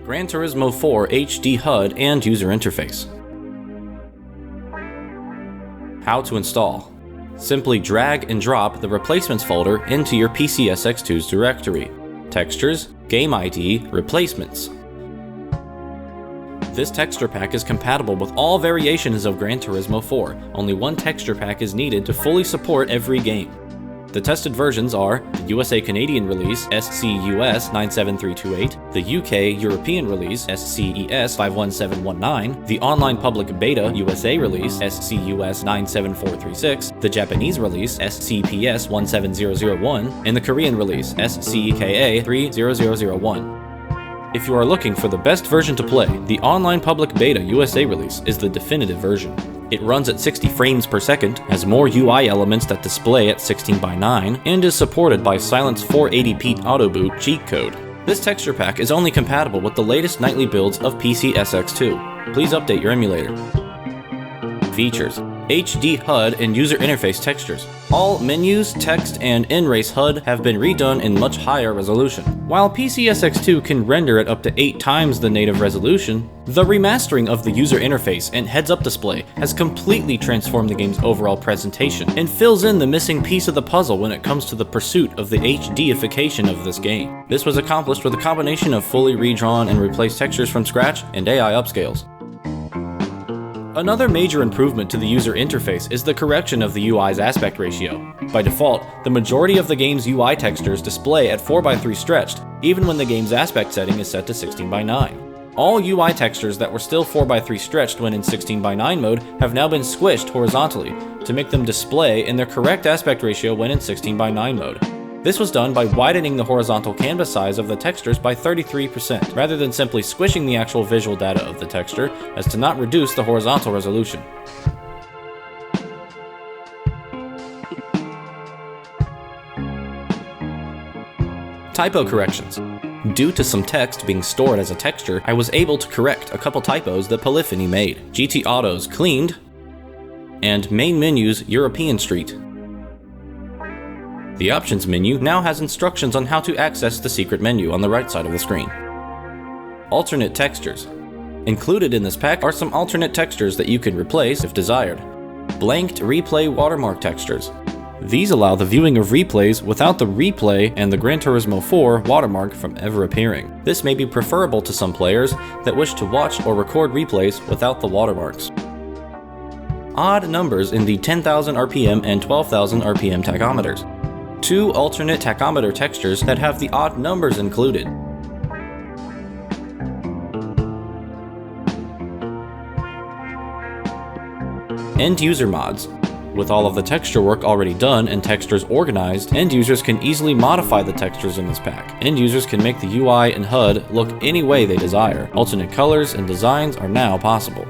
Gran Turismo 4 HD HUD and user interface. How to install. Simply drag and drop the replacements folder into your PCSX2's directory. Textures, Game ID, Replacements. This texture pack is compatible with all variations of Gran Turismo 4. Only one texture pack is needed to fully support every game. The tested versions are the USA-Canadian release SCUS 97328, the UK-European release SCES 51719, the online public beta USA release SCUS 97436, the Japanese release SCPS 17001, and the Korean release SCKA 30001. If you are looking for the best version to play, the online public beta USA release is the definitive version. It runs at 60 frames per second, has more UI elements that display at 16:9, and is supported by Silent's 480p auto boot cheat code. This texture pack is only compatible with the latest nightly builds of PCSX2. Please update your emulator. Features: HD HUD and user interface textures. All menus, text, and in-race HUD have been redone in much higher resolution. While PCSX2 can render at up to 8 times the native resolution, the remastering of the user interface and heads-up display has completely transformed the game's overall presentation and fills in the missing piece of the puzzle when it comes to the pursuit of the HDification of this game. This was accomplished with a combination of fully redrawn and replaced textures from scratch and AI upscales. Another major improvement to the user interface is the correction of the UI's aspect ratio. By default, the majority of the game's UI textures display at 4:3 stretched, even when the game's aspect setting is set to 16:9. All UI textures that were still 4:3 stretched when in 16:9 mode have now been squished horizontally to make them display in their correct aspect ratio when in 16:9 mode. This was done by widening the horizontal canvas size of the textures by 33%, rather than simply squishing the actual visual data of the texture, as to not reduce the horizontal resolution. Typo corrections. Due to some text being stored as a texture, I was able to correct a couple typos that Polyphony made. GT Autos cleaned, and main menus European Street. The options menu now has instructions on how to access the secret menu on the right side of the screen. Alternate textures. Included in this pack are some alternate textures that you can replace if desired. Blanked replay watermark textures. These allow the viewing of replays without the replay and the Gran Turismo 4 watermark from ever appearing. This may be preferable to some players that wish to watch or record replays without the watermarks. Odd numbers in the 10,000 RPM and 12,000 RPM tachometers. 2 alternate tachometer textures that have the odd numbers included. End user mods. With all of the texture work already done and textures organized, end users can easily modify the textures in this pack. End users can make the UI and HUD look any way they desire. Alternate colors and designs are now possible.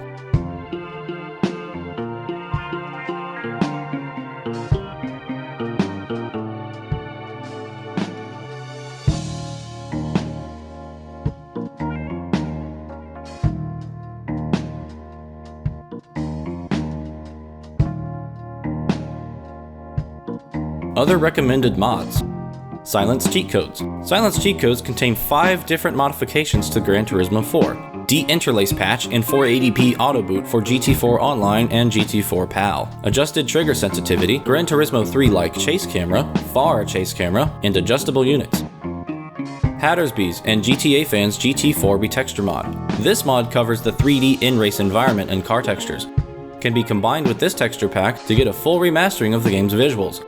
Other recommended mods. Silent's cheat codes. Silent's cheat codes contain 5 different modifications to Gran Turismo 4. De-interlace patch and 480p auto boot for GT4 Online and GT4 PAL. Adjusted trigger sensitivity, Gran Turismo 3-like chase camera, far chase camera, and adjustable units. Hattersby's and GTA Fans GT4B texture mod. This mod covers the 3D in-race environment and car textures. Can be combined with this texture pack to get a full remastering of the game's visuals.